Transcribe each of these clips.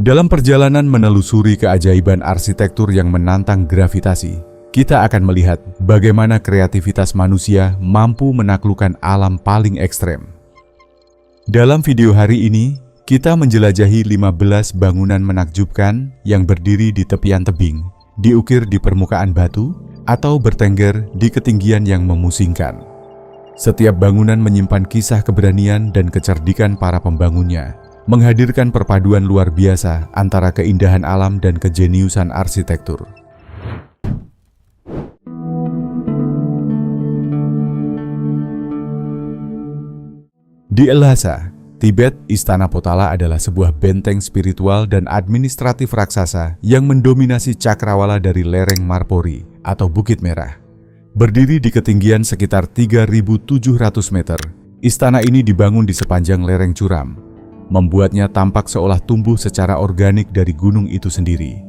Dalam perjalanan menelusuri keajaiban arsitektur yang menantang gravitasi, kita akan melihat bagaimana kreativitas manusia mampu menaklukkan alam paling ekstrem. Dalam video hari ini, kita menjelajahi 15 bangunan menakjubkan yang berdiri di tepian tebing, diukir di permukaan batu, atau bertengger di ketinggian yang memusingkan. Setiap bangunan menyimpan kisah keberanian dan kecerdikan para pembangunnya, menghadirkan perpaduan luar biasa antara keindahan alam dan kejeniusan arsitektur. Di Lhasa, Tibet, Istana Potala adalah sebuah benteng spiritual dan administratif raksasa yang mendominasi cakrawala dari lereng Marpori atau Bukit Merah. Berdiri di ketinggian sekitar 3.700 meter, istana ini dibangun di sepanjang lereng curam, membuatnya tampak seolah tumbuh secara organik dari gunung itu sendiri.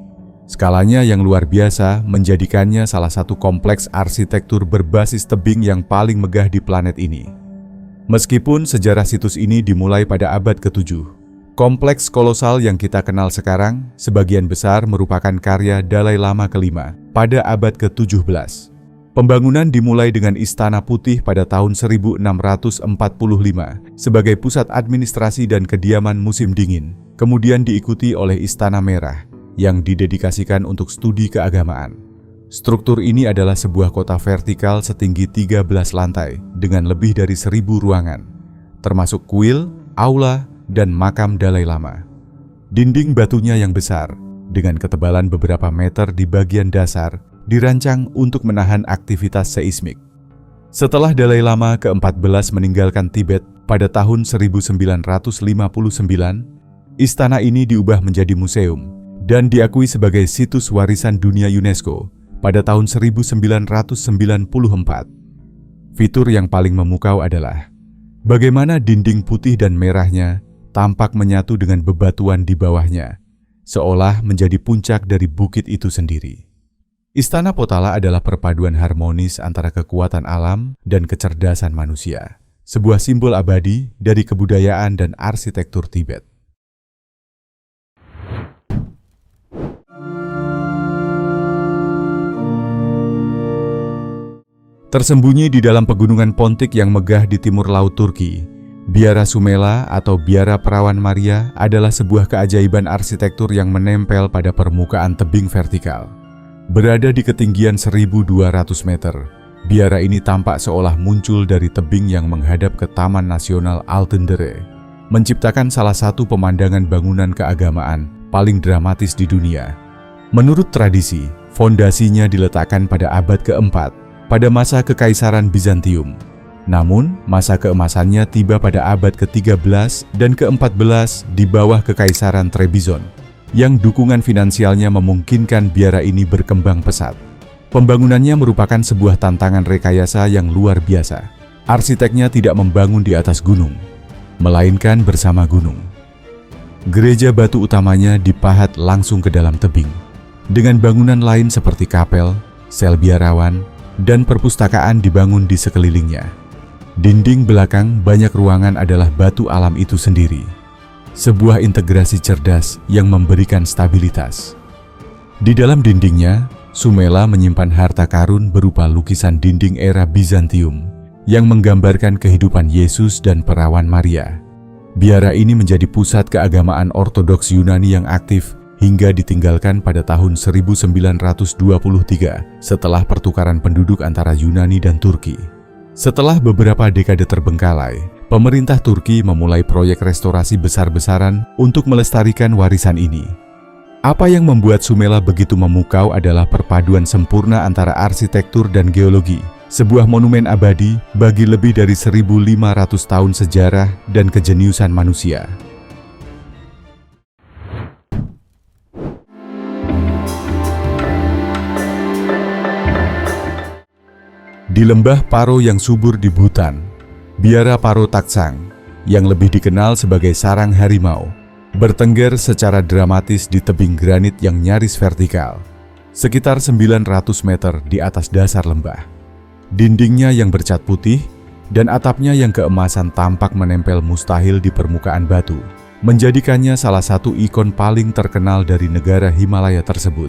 Skalanya yang luar biasa menjadikannya salah satu kompleks arsitektur berbasis tebing yang paling megah di planet ini. Meskipun sejarah situs ini dimulai pada abad ke-7, kompleks kolosal yang kita kenal sekarang sebagian besar merupakan karya Dalai Lama kelima pada abad ke-17. Pembangunan dimulai dengan Istana Putih pada tahun 1645 sebagai pusat administrasi dan kediaman musim dingin, kemudian diikuti oleh Istana Merah yang didedikasikan untuk studi keagamaan. Struktur ini adalah sebuah kota vertikal setinggi 13 lantai dengan lebih dari 1.000 ruangan, termasuk kuil, aula, dan makam Dalai Lama. Dinding batunya yang besar, dengan ketebalan beberapa meter di bagian dasar, dirancang untuk menahan aktivitas seismik. Setelah Dalai Lama ke-14 meninggalkan Tibet pada tahun 1959, istana ini diubah menjadi museum dan diakui sebagai situs warisan dunia UNESCO pada tahun 1994. Fitur yang paling memukau adalah bagaimana dinding putih dan merahnya tampak menyatu dengan bebatuan di bawahnya, seolah menjadi puncak dari bukit itu sendiri. Istana Potala adalah perpaduan harmonis antara kekuatan alam dan kecerdasan manusia, sebuah simbol abadi dari kebudayaan dan arsitektur Tibet. Tersembunyi di dalam pegunungan Pontik yang megah di timur laut Turki, Biara Sumela atau Biara Perawan Maria adalah sebuah keajaiban arsitektur yang menempel pada permukaan tebing vertikal. Berada di ketinggian 1.200 meter, biara ini tampak seolah muncul dari tebing yang menghadap ke Taman Nasional Altendere, menciptakan salah satu pemandangan bangunan keagamaan paling dramatis di dunia. Menurut tradisi, fondasinya diletakkan pada abad ke-4, pada masa Kekaisaran Bizantium. Namun, masa keemasannya tiba pada abad ke-13 dan ke-14 di bawah Kekaisaran Trebizond, yang dukungan finansialnya memungkinkan biara ini berkembang pesat. Pembangunannya merupakan sebuah tantangan rekayasa yang luar biasa. Arsiteknya tidak membangun di atas gunung, melainkan bersama gunung. Gereja batu utamanya dipahat langsung ke dalam tebing, dengan bangunan lain seperti kapel, sel biarawan, dan perpustakaan dibangun di sekelilingnya. Dinding belakang banyak ruangan adalah batu alam itu sendiri, sebuah integrasi cerdas yang memberikan stabilitas. Di dalam dindingnya, Sumela menyimpan harta karun berupa lukisan dinding era Bizantium yang menggambarkan kehidupan Yesus dan Perawan Maria. Biara ini menjadi pusat keagamaan Ortodoks Yunani yang aktif hingga ditinggalkan pada tahun 1923 setelah pertukaran penduduk antara Yunani dan Turki. Setelah beberapa dekade terbengkalai, pemerintah Turki memulai proyek restorasi besar-besaran untuk melestarikan warisan ini. Apa yang membuat Sumela begitu memukau adalah perpaduan sempurna antara arsitektur dan geologi, sebuah monumen abadi bagi lebih dari 1.500 tahun sejarah dan kejeniusan manusia. Di lembah Paro yang subur di Bhutan, Biara Paro Taksang, yang lebih dikenal sebagai sarang harimau, bertengger secara dramatis di tebing granit yang nyaris vertikal, sekitar 900 meter di atas dasar lembah. Dindingnya yang bercat putih dan atapnya yang keemasan tampak menempel mustahil di permukaan batu, menjadikannya salah satu ikon paling terkenal dari negara Himalaya tersebut.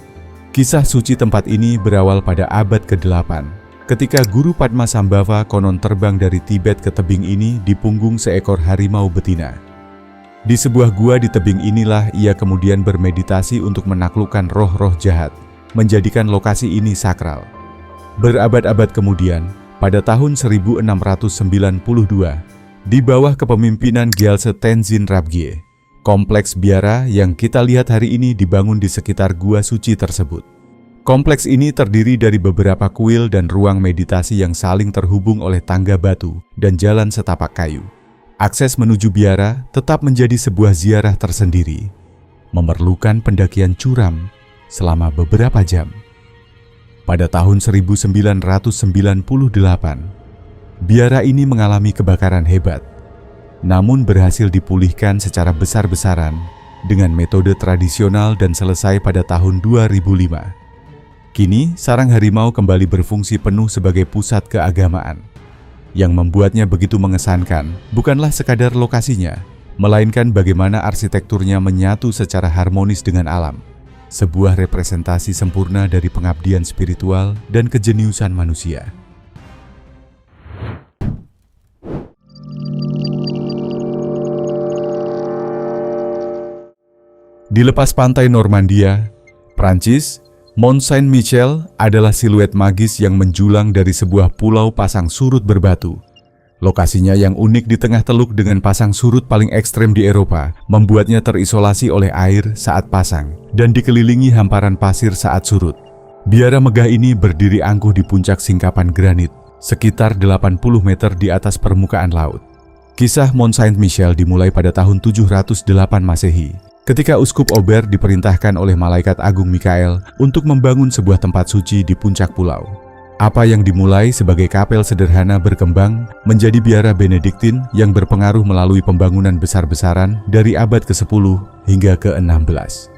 Kisah suci tempat ini berawal pada abad ke-8, ketika Guru Padmasambhava konon terbang dari Tibet ke tebing ini di punggung seekor harimau betina. Di sebuah gua di tebing inilah ia kemudian bermeditasi untuk menaklukkan roh-roh jahat, menjadikan lokasi ini sakral. Berabad-abad kemudian, pada tahun 1692, di bawah kepemimpinan Gyaltse Tenzin Rabgye, kompleks biara yang kita lihat hari ini dibangun di sekitar gua suci tersebut. Kompleks ini terdiri dari beberapa kuil dan ruang meditasi yang saling terhubung oleh tangga batu dan jalan setapak kayu. Akses menuju biara tetap menjadi sebuah ziarah tersendiri, memerlukan pendakian curam selama beberapa jam. Pada tahun 1998, biara ini mengalami kebakaran hebat, namun berhasil dipulihkan secara besar-besaran dengan metode tradisional dan selesai pada tahun 2005. Kini, sarang harimau kembali berfungsi penuh sebagai pusat keagamaan. Yang membuatnya begitu mengesankan bukanlah sekadar lokasinya, melainkan bagaimana arsitekturnya menyatu secara harmonis dengan alam. Sebuah representasi sempurna dari pengabdian spiritual dan kejeniusan manusia. Di lepas pantai Normandia, Prancis, Mont Saint-Michel adalah siluet magis yang menjulang dari sebuah pulau pasang surut berbatu. Lokasinya yang unik di tengah teluk dengan pasang surut paling ekstrem di Eropa, membuatnya terisolasi oleh air saat pasang dan dikelilingi hamparan pasir saat surut. Biara megah ini berdiri angkuh di puncak singkapan granit, sekitar 80 meter di atas permukaan laut. Kisah Mont Saint-Michel dimulai pada tahun 708 Masehi, ketika Uskup Aubert diperintahkan oleh Malaikat Agung Mikael untuk membangun sebuah tempat suci di puncak pulau. Apa yang dimulai sebagai kapel sederhana berkembang menjadi biara Benediktin yang berpengaruh melalui pembangunan besar-besaran dari abad ke-10 hingga ke-16.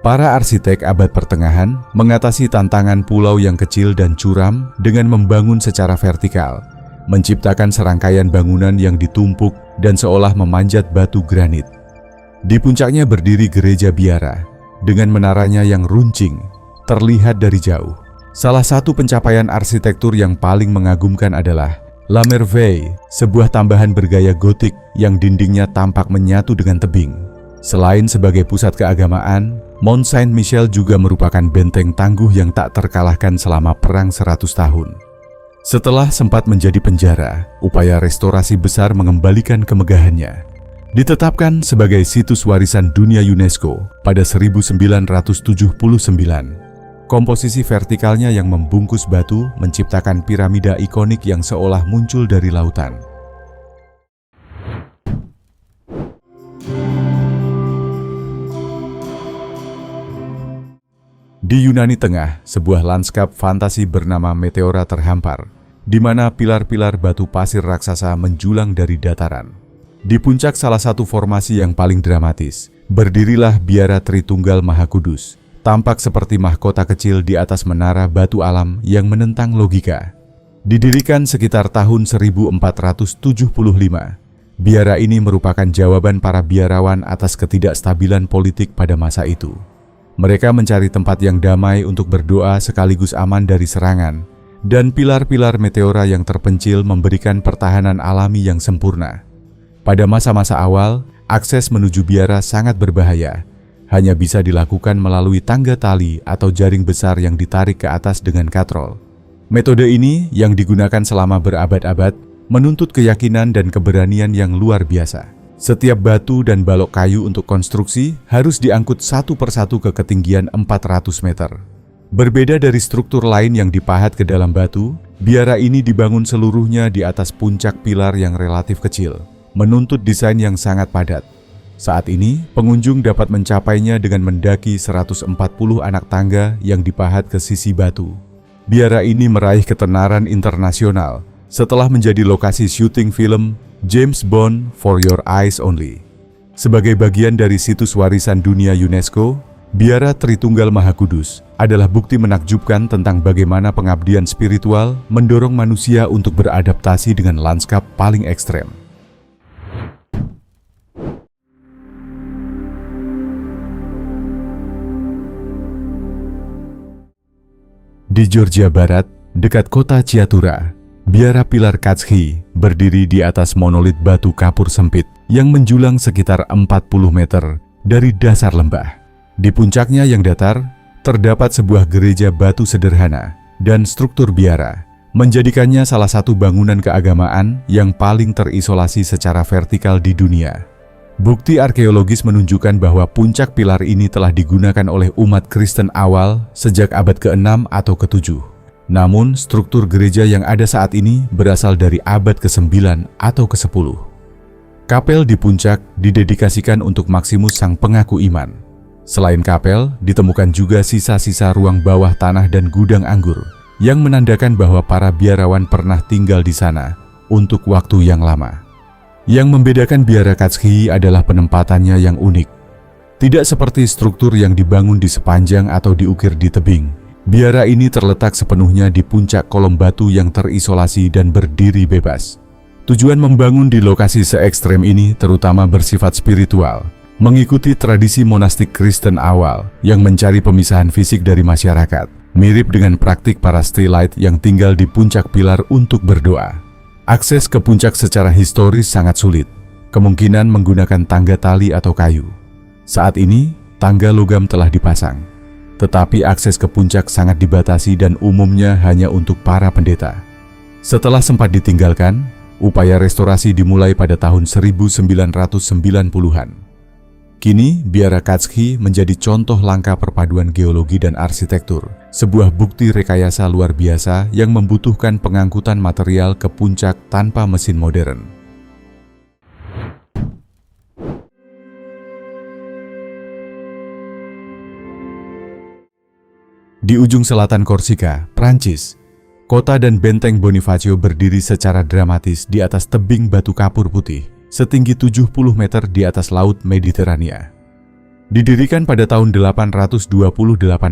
Para arsitek abad pertengahan mengatasi tantangan pulau yang kecil dan curam dengan membangun secara vertikal, menciptakan serangkaian bangunan yang ditumpuk dan seolah memanjat batu granit. Di puncaknya berdiri gereja biara, dengan menaranya yang runcing, terlihat dari jauh. Salah satu pencapaian arsitektur yang paling mengagumkan adalah La Merveille, sebuah tambahan bergaya gotik yang dindingnya tampak menyatu dengan tebing. Selain sebagai pusat keagamaan, Mont Saint-Michel juga merupakan benteng tangguh yang tak terkalahkan selama Perang 100 tahun. Setelah sempat menjadi penjara, upaya restorasi besar mengembalikan kemegahannya. Ditetapkan sebagai situs warisan dunia UNESCO pada 1979. Komposisi vertikalnya yang membungkus batu menciptakan piramida ikonik yang seolah muncul dari lautan. Di Yunani Tengah, sebuah lanskap fantasi bernama Meteora terhampar, di mana pilar-pilar batu pasir raksasa menjulang dari dataran. Di puncak salah satu formasi yang paling dramatis, berdirilah biara Tritunggal Maha Kudus, tampak seperti mahkota kecil di atas menara batu alam yang menentang logika. Didirikan sekitar tahun 1475, biara ini merupakan jawaban para biarawan atas ketidakstabilan politik pada masa itu. Mereka mencari tempat yang damai untuk berdoa sekaligus aman dari serangan, dan pilar-pilar meteora yang terpencil memberikan pertahanan alami yang sempurna. Pada masa-masa awal, akses menuju biara sangat berbahaya. Hanya bisa dilakukan melalui tangga tali atau jaring besar yang ditarik ke atas dengan katrol. Metode ini yang digunakan selama berabad-abad menuntut keyakinan dan keberanian yang luar biasa. Setiap batu dan balok kayu untuk konstruksi harus diangkut satu persatu ke ketinggian 400 meter. Berbeda dari struktur lain yang dipahat ke dalam batu, biara ini dibangun seluruhnya di atas puncak pilar yang relatif kecil, menuntut desain yang sangat padat. Saat ini, pengunjung dapat mencapainya dengan mendaki 140 anak tangga yang dipahat ke sisi batu. Biara ini meraih ketenaran internasional setelah menjadi lokasi syuting film James Bond For Your Eyes Only. Sebagai bagian dari situs warisan dunia UNESCO, biara Tritunggal Maha Kudus adalah bukti menakjubkan tentang bagaimana pengabdian spiritual mendorong manusia untuk beradaptasi dengan lanskap paling ekstrem. Di Georgia Barat, dekat kota Ciatura, biara pilar Katski berdiri di atas monolit batu kapur sempit yang menjulang sekitar 40 meter dari dasar lembah. Di puncaknya yang datar, terdapat sebuah gereja batu sederhana dan struktur biara, menjadikannya salah satu bangunan keagamaan yang paling terisolasi secara vertikal di dunia. Bukti arkeologis menunjukkan bahwa puncak pilar ini telah digunakan oleh umat Kristen awal sejak abad ke-6 atau ke-7. Namun, struktur gereja yang ada saat ini berasal dari abad ke-9 atau ke-10. Kapel di puncak didedikasikan untuk Maximus sang pengaku iman. Selain kapel, ditemukan juga sisa-sisa ruang bawah tanah dan gudang anggur yang menandakan bahwa para biarawan pernah tinggal di sana untuk waktu yang lama. Yang membedakan biara Katski adalah penempatannya yang unik. Tidak seperti struktur yang dibangun di sepanjang atau diukir di tebing, biara ini terletak sepenuhnya di puncak kolom batu yang terisolasi dan berdiri bebas. Tujuan membangun di lokasi se-ekstrem ini terutama bersifat spiritual, mengikuti tradisi monastik Kristen awal yang mencari pemisahan fisik dari masyarakat, mirip dengan praktik para Stylite yang tinggal di puncak pilar untuk berdoa. Akses ke puncak secara historis sangat sulit, kemungkinan menggunakan tangga tali atau kayu. Saat ini, tangga logam telah dipasang, tetapi akses ke puncak sangat dibatasi dan umumnya hanya untuk para pendeta. Setelah sempat ditinggalkan, upaya restorasi dimulai pada tahun 1990-an. Kini, biara Katski menjadi contoh langka perpaduan geologi dan arsitektur, sebuah bukti rekayasa luar biasa yang membutuhkan pengangkutan material ke puncak tanpa mesin modern. Di ujung selatan Korsika, Prancis, kota dan benteng Bonifacio berdiri secara dramatis di atas tebing batu kapur putih, setinggi 70 meter di atas Laut Mediterania. Didirikan pada tahun 828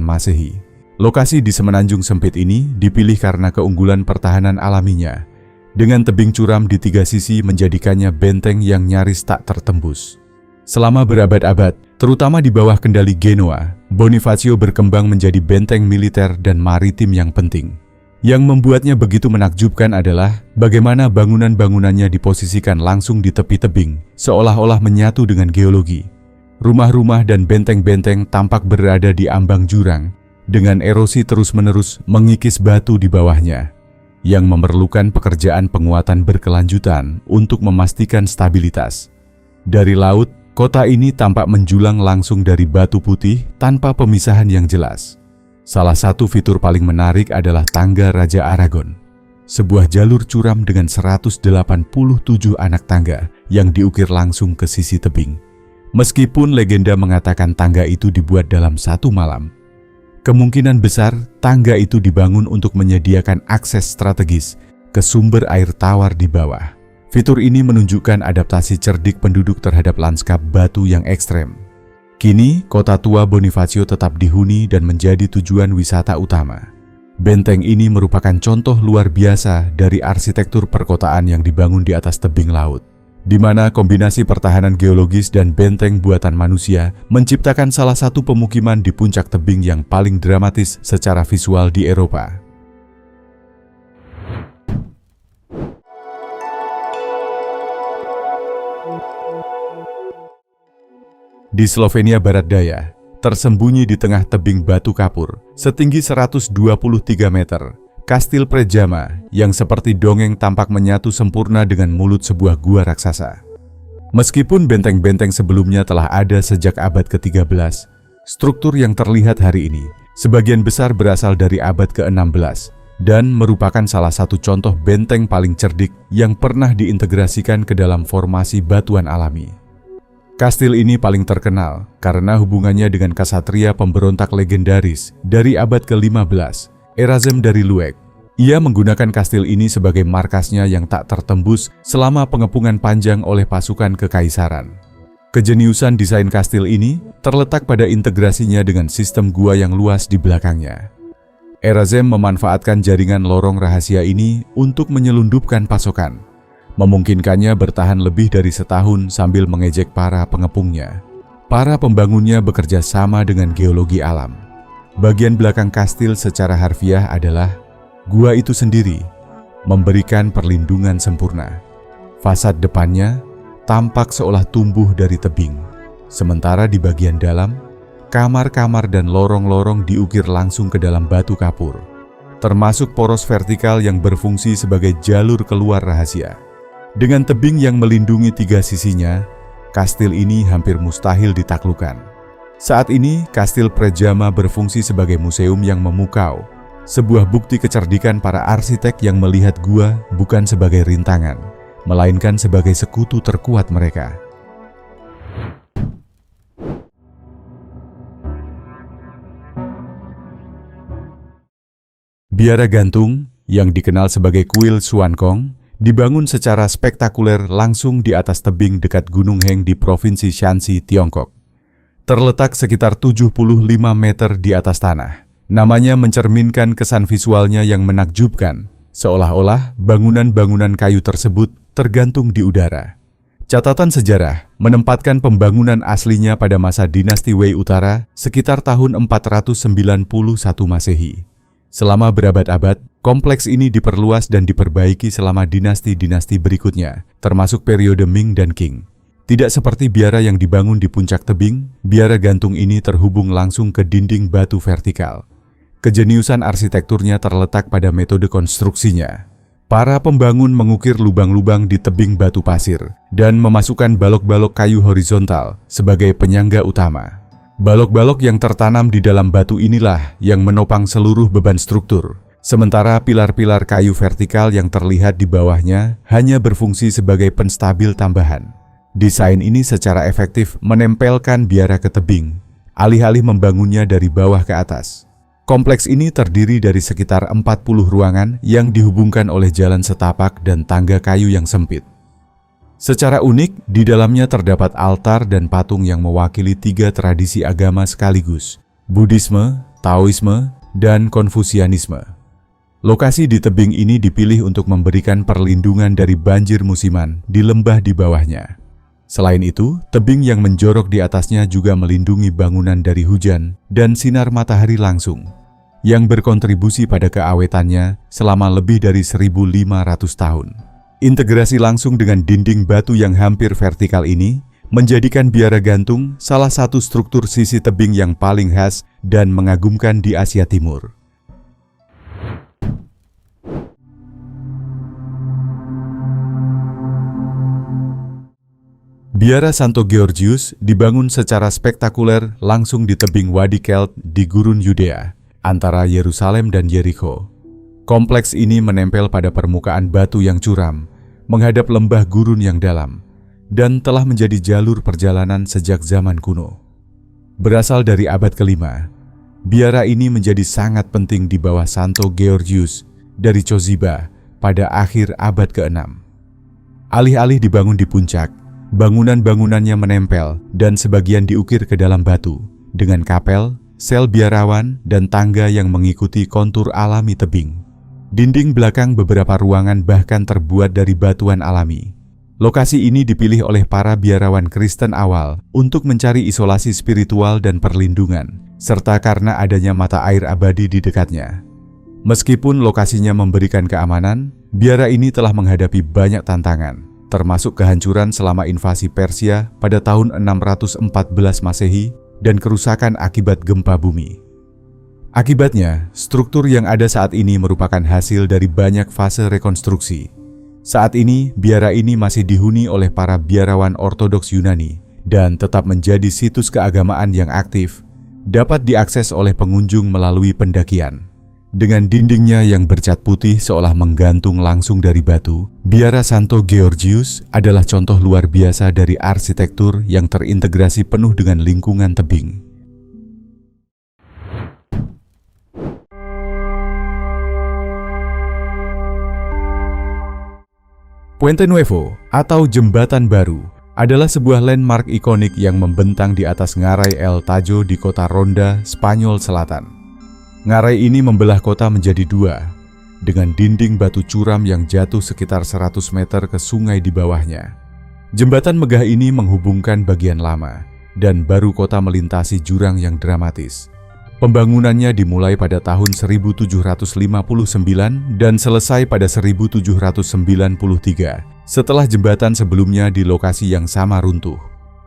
Masehi, lokasi di semenanjung sempit ini dipilih karena keunggulan pertahanan alaminya, dengan tebing curam di tiga sisi menjadikannya benteng yang nyaris tak tertembus. Selama berabad-abad, terutama di bawah kendali Genoa, Bonifacio berkembang menjadi benteng militer dan maritim yang penting. Yang membuatnya begitu menakjubkan adalah bagaimana bangunan-bangunannya diposisikan langsung di tepi tebing, seolah-olah menyatu dengan geologi. Rumah-rumah dan benteng-benteng tampak berada di ambang jurang, dengan erosi terus-menerus mengikis batu di bawahnya, yang memerlukan pekerjaan penguatan berkelanjutan untuk memastikan stabilitas. Dari laut, kota ini tampak menjulang langsung dari batu putih tanpa pemisahan yang jelas. Salah satu fitur paling menarik adalah Tangga Raja Aragon, sebuah jalur curam dengan 187 anak tangga yang diukir langsung ke sisi tebing. Meskipun legenda mengatakan tangga itu dibuat dalam satu malam, kemungkinan besar tangga itu dibangun untuk menyediakan akses strategis ke sumber air tawar di bawah. Fitur ini menunjukkan adaptasi cerdik penduduk terhadap lanskap batu yang ekstrem. Kini, kota tua Bonifacio tetap dihuni dan menjadi tujuan wisata utama. Benteng ini merupakan contoh luar biasa dari arsitektur perkotaan yang dibangun di atas tebing laut, di mana kombinasi pertahanan geologis dan benteng buatan manusia menciptakan salah satu pemukiman di puncak tebing yang paling dramatis secara visual di Eropa. Di Slovenia Barat Daya, tersembunyi di tengah tebing batu kapur, setinggi 123 meter, Kastil Predjama yang seperti dongeng tampak menyatu sempurna dengan mulut sebuah gua raksasa. Meskipun benteng-benteng sebelumnya telah ada sejak abad ke-13, struktur yang terlihat hari ini sebagian besar berasal dari abad ke-16 dan merupakan salah satu contoh benteng paling cerdik yang pernah diintegrasikan ke dalam formasi batuan alami. Kastil ini paling terkenal karena hubungannya dengan ksatria pemberontak legendaris dari abad ke-15, Erazem dari Luek. Ia menggunakan kastil ini sebagai markasnya yang tak tertembus selama pengepungan panjang oleh pasukan kekaisaran. Kejeniusan desain kastil ini terletak pada integrasinya dengan sistem gua yang luas di belakangnya. Erazem memanfaatkan jaringan lorong rahasia ini untuk menyelundupkan pasokan, memungkinkannya bertahan lebih dari setahun sambil mengejek para pengepungnya. Para pembangunnya bekerja sama dengan geologi alam. Bagian belakang kastil secara harfiah adalah gua itu sendiri, memberikan perlindungan sempurna. Fasad depannya tampak seolah tumbuh dari tebing, sementara di bagian dalam, kamar-kamar dan lorong-lorong diukir langsung ke dalam batu kapur, termasuk poros vertikal yang berfungsi sebagai jalur keluar rahasia. Dengan tebing yang melindungi tiga sisinya, kastil ini hampir mustahil ditaklukkan. Saat ini, Kastil Prejama berfungsi sebagai museum yang memukau, sebuah bukti kecerdikan para arsitek yang melihat gua bukan sebagai rintangan, melainkan sebagai sekutu terkuat mereka. Biara gantung, yang dikenal sebagai Kuil Suankong, dibangun secara spektakuler langsung di atas tebing dekat Gunung Heng di Provinsi Shanxi, Tiongkok. Terletak sekitar 75 meter di atas tanah. Namanya mencerminkan kesan visualnya yang menakjubkan, seolah-olah bangunan-bangunan kayu tersebut tergantung di udara. Catatan sejarah menempatkan pembangunan aslinya pada masa dinasti Wei Utara sekitar tahun 491 Masehi. Selama berabad-abad, kompleks ini diperluas dan diperbaiki selama dinasti-dinasti berikutnya, termasuk periode Ming dan Qing. Tidak seperti biara yang dibangun di puncak tebing, biara gantung ini terhubung langsung ke dinding batu vertikal. Kejeniusan arsitekturnya terletak pada metode konstruksinya. Para pembangun mengukir lubang-lubang di tebing batu pasir dan memasukkan balok-balok kayu horizontal sebagai penyangga utama. Balok-balok yang tertanam di dalam batu inilah yang menopang seluruh beban struktur, sementara pilar-pilar kayu vertikal yang terlihat di bawahnya hanya berfungsi sebagai penstabil tambahan. Desain ini secara efektif menempelkan biara ke tebing, alih-alih membangunnya dari bawah ke atas. Kompleks ini terdiri dari sekitar 40 ruangan yang dihubungkan oleh jalan setapak dan tangga kayu yang sempit. Secara unik, di dalamnya terdapat altar dan patung yang mewakili tiga tradisi agama sekaligus, Buddhisme, Taoisme, dan Konfusianisme. Lokasi di tebing ini dipilih untuk memberikan perlindungan dari banjir musiman di lembah di bawahnya. Selain itu, tebing yang menjorok di atasnya juga melindungi bangunan dari hujan dan sinar matahari langsung, yang berkontribusi pada keawetannya selama lebih dari 1.500 tahun. Integrasi langsung dengan dinding batu yang hampir vertikal ini menjadikan biara gantung salah satu struktur sisi tebing yang paling khas dan mengagumkan di Asia Timur. Biara Santo Georgius dibangun secara spektakuler langsung di tebing Wadi Kelt di Gurun Yudea, antara Yerusalem dan Yerikho. Kompleks ini menempel pada permukaan batu yang curam, menghadap lembah gurun yang dalam, dan telah menjadi jalur perjalanan sejak zaman kuno. Berasal dari abad ke-5, biara ini menjadi sangat penting di bawah Santo Georgius dari Coziba pada akhir abad ke-6. Alih-alih dibangun di puncak, bangunan-bangunannya menempel dan sebagian diukir ke dalam batu, dengan kapel, sel biarawan, dan tangga yang mengikuti kontur alami tebing. Dinding belakang beberapa ruangan bahkan terbuat dari batuan alami. Lokasi ini dipilih oleh para biarawan Kristen awal untuk mencari isolasi spiritual dan perlindungan, serta karena adanya mata air abadi di dekatnya. Meskipun lokasinya memberikan keamanan, biara ini telah menghadapi banyak tantangan, termasuk kehancuran selama invasi Persia pada tahun 614 Masehi dan kerusakan akibat gempa bumi. Akibatnya, struktur yang ada saat ini merupakan hasil dari banyak fase rekonstruksi. Saat ini, biara ini masih dihuni oleh para biarawan Ortodoks Yunani dan tetap menjadi situs keagamaan yang aktif, dapat diakses oleh pengunjung melalui pendakian. Dengan dindingnya yang bercat putih seolah menggantung langsung dari batu, Biara Santo Georgius adalah contoh luar biasa dari arsitektur yang terintegrasi penuh dengan lingkungan tebing. Puente Nuevo atau Jembatan Baru adalah sebuah landmark ikonik yang membentang di atas Ngarai El Tajo di kota Ronda, Spanyol Selatan. Ngarai ini membelah kota menjadi dua, dengan dinding batu curam yang jatuh sekitar 100 meter ke sungai di bawahnya. Jembatan megah ini menghubungkan bagian lama dan baru kota melintasi jurang yang dramatis. Pembangunannya dimulai pada tahun 1759 dan selesai pada 1793, setelah jembatan sebelumnya di lokasi yang sama runtuh.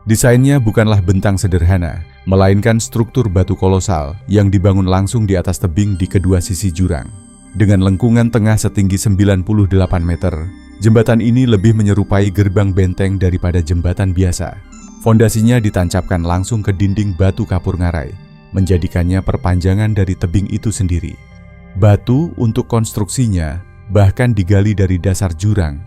Desainnya bukanlah bentang sederhana, melainkan struktur batu kolosal yang dibangun langsung di atas tebing di kedua sisi jurang. Dengan lengkungan tengah setinggi 98 meter, jembatan ini lebih menyerupai gerbang benteng daripada jembatan biasa. Fondasinya ditancapkan langsung ke dinding batu kapur ngarai, menjadikannya perpanjangan dari tebing itu sendiri. Batu untuk konstruksinya bahkan digali dari dasar jurang,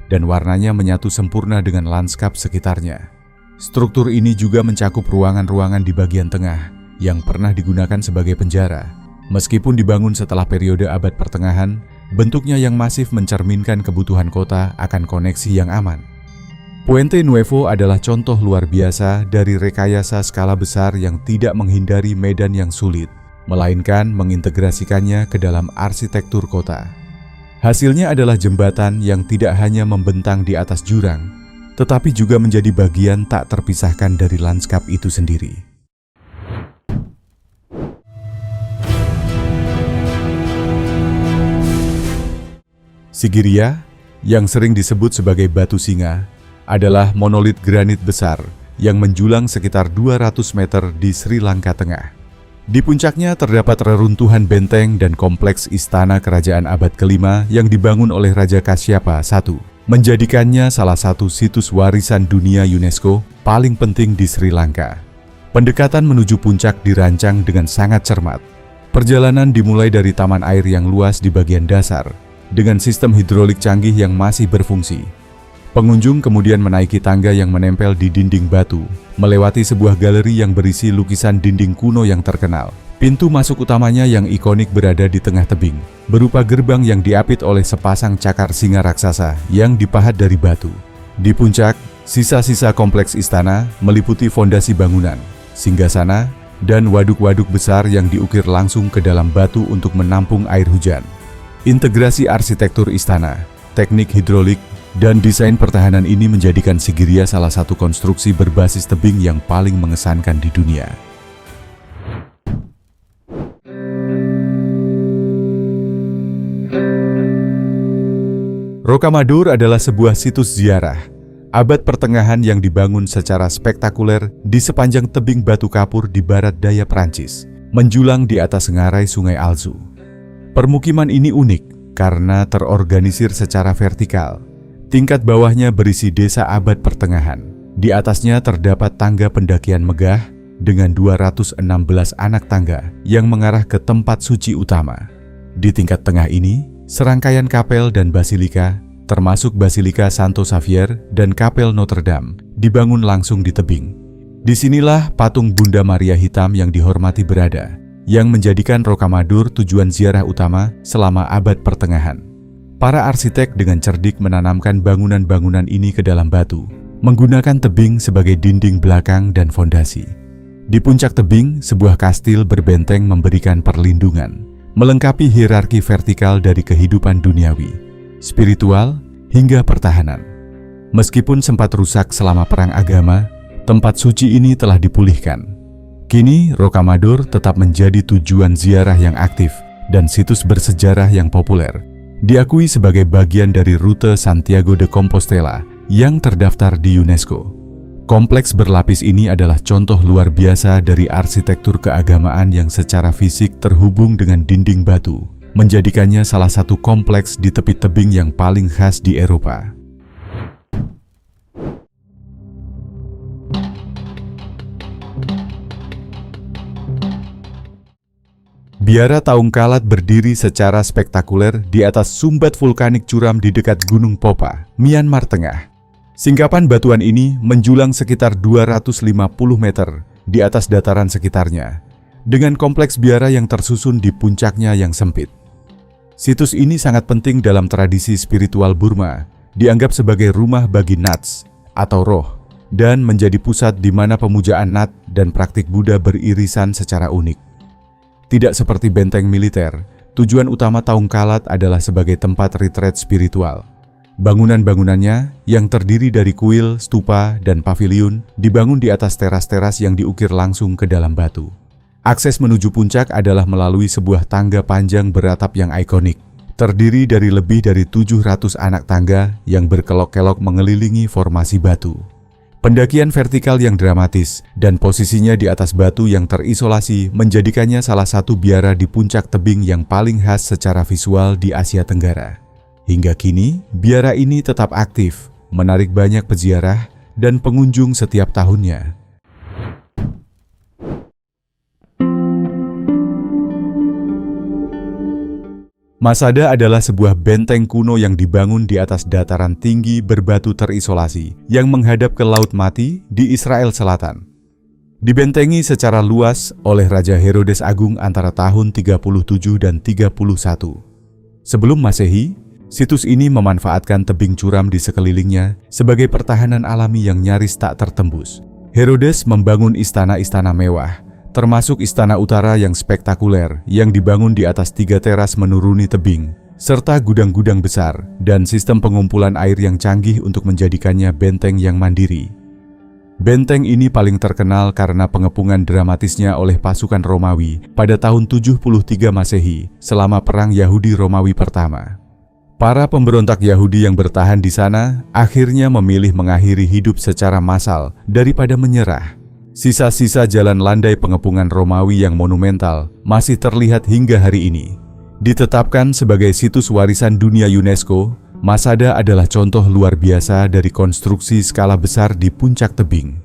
dan warnanya menyatu sempurna dengan lanskap sekitarnya. Struktur ini juga mencakup ruangan-ruangan di bagian tengah yang pernah digunakan sebagai penjara. Meskipun dibangun setelah periode abad pertengahan, bentuknya yang masif mencerminkan kebutuhan kota akan koneksi yang aman. Puente Nuevo adalah contoh luar biasa dari rekayasa skala besar yang tidak menghindari medan yang sulit, melainkan mengintegrasikannya ke dalam arsitektur kota. Hasilnya adalah jembatan yang tidak hanya membentang di atas jurang, tetapi juga menjadi bagian tak terpisahkan dari lanskap itu sendiri. Sigiriya, yang sering disebut sebagai batu singa, adalah monolit granit besar yang menjulang sekitar 200 meter di Sri Lanka Tengah. Di puncaknya terdapat reruntuhan benteng dan kompleks istana kerajaan abad ke-5 yang dibangun oleh Raja Kasyapa I, menjadikannya salah satu situs warisan dunia UNESCO paling penting di Sri Lanka. Pendekatan menuju puncak dirancang dengan sangat cermat. Perjalanan dimulai dari taman air yang luas di bagian dasar, dengan sistem hidrolik canggih yang masih berfungsi. Pengunjung kemudian menaiki tangga yang menempel di dinding batu, melewati sebuah galeri yang berisi lukisan dinding kuno yang terkenal. Pintu masuk utamanya yang ikonik berada di tengah tebing, berupa gerbang yang diapit oleh sepasang cakar singa raksasa yang dipahat dari batu. Di puncak, sisa-sisa kompleks istana meliputi fondasi bangunan, singgasana, dan waduk-waduk besar yang diukir langsung ke dalam batu untuk menampung air hujan. Integrasi arsitektur istana, teknik hidrolik, dan desain pertahanan ini menjadikan Sigiriya salah satu konstruksi berbasis tebing yang paling mengesankan di dunia. Rocamadour adalah sebuah situs ziarah abad pertengahan yang dibangun secara spektakuler di sepanjang tebing batu kapur di barat daya Prancis, menjulang di atas ngarai Sungai Alzou. Permukiman ini unik karena terorganisir secara vertikal. Tingkat bawahnya berisi desa abad pertengahan. Di atasnya terdapat tangga pendakian megah dengan 216 anak tangga yang mengarah ke tempat suci utama. Di tingkat tengah ini, serangkaian kapel dan basilika, termasuk Basilika Santo Xavier dan Kapel Notre Dame, dibangun langsung di tebing. Disinilah patung Bunda Maria Hitam yang dihormati berada, yang menjadikan Rocamadour tujuan ziarah utama selama abad pertengahan. Para arsitek dengan cerdik menanamkan bangunan-bangunan ini ke dalam batu, menggunakan tebing sebagai dinding belakang dan fondasi. Di puncak tebing, sebuah kastil berbenteng memberikan perlindungan, melengkapi hierarki vertikal dari kehidupan duniawi, spiritual, hingga pertahanan. Meskipun sempat rusak selama perang agama, tempat suci ini telah dipulihkan. Kini, Rocamadour tetap menjadi tujuan ziarah yang aktif dan situs bersejarah yang populer, diakui sebagai bagian dari rute Santiago de Compostela yang terdaftar di UNESCO. Kompleks berlapis ini adalah contoh luar biasa dari arsitektur keagamaan yang secara fisik terhubung dengan dinding batu, menjadikannya salah satu kompleks di tepi tebing yang paling khas di Eropa. Biara Taungkalat berdiri secara spektakuler di atas sumbat vulkanik curam di dekat Gunung Popa, Myanmar Tengah. Singkapan batuan ini menjulang sekitar 250 meter di atas dataran sekitarnya, dengan kompleks biara yang tersusun di puncaknya yang sempit. Situs ini sangat penting dalam tradisi spiritual Burma, dianggap sebagai rumah bagi Nats atau roh, dan menjadi pusat di mana pemujaan Nat dan praktik Buddha beririsan secara unik. Tidak seperti benteng militer, tujuan utama Taungkalat adalah sebagai tempat retreat spiritual. Bangunan-bangunannya yang terdiri dari kuil, stupa, dan paviliun dibangun di atas teras-teras yang diukir langsung ke dalam batu. Akses menuju puncak adalah melalui sebuah tangga panjang beratap yang ikonik, terdiri dari lebih dari 700 anak tangga yang berkelok-kelok mengelilingi formasi batu. Pendakian vertikal yang dramatis dan posisinya di atas batu yang terisolasi menjadikannya salah satu biara di puncak tebing yang paling khas secara visual di Asia Tenggara. Hingga kini, biara ini tetap aktif, menarik banyak peziarah dan pengunjung setiap tahunnya. Masada adalah sebuah benteng kuno yang dibangun di atas dataran tinggi berbatu terisolasi yang menghadap ke Laut Mati di Israel Selatan. Dibentengi secara luas oleh Raja Herodes Agung antara tahun 37 dan 31. Sebelum Masehi, situs ini memanfaatkan tebing curam di sekelilingnya sebagai pertahanan alami yang nyaris tak tertembus. Herodes membangun istana-istana mewah, termasuk Istana Utara yang spektakuler yang dibangun di atas 3 teras menuruni tebing, serta gudang-gudang besar dan sistem pengumpulan air yang canggih untuk menjadikannya benteng yang mandiri. Benteng ini paling terkenal karena pengepungan dramatisnya oleh pasukan Romawi pada tahun 73 Masehi selama Perang Yahudi-Romawi pertama. Para pemberontak Yahudi yang bertahan di sana akhirnya memilih mengakhiri hidup secara massal daripada menyerah. Sisa-sisa jalan landai pengepungan Romawi yang monumental masih terlihat hingga hari ini. Ditetapkan sebagai situs warisan dunia UNESCO, Masada adalah contoh luar biasa dari konstruksi skala besar di puncak tebing.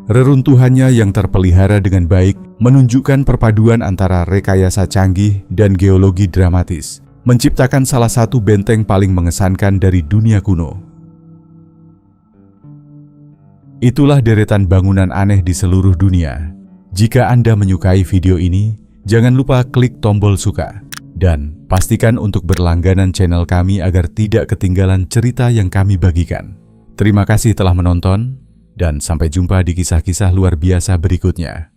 Reruntuhannya yang terpelihara dengan baik menunjukkan perpaduan antara rekayasa canggih dan geologi dramatis, menciptakan salah satu benteng paling mengesankan dari dunia kuno. Itulah deretan bangunan aneh di seluruh dunia. Jika Anda menyukai video ini, jangan lupa klik tombol suka. Dan pastikan untuk berlangganan channel kami agar tidak ketinggalan cerita yang kami bagikan. Terima kasih telah menonton, dan sampai jumpa di kisah-kisah luar biasa berikutnya.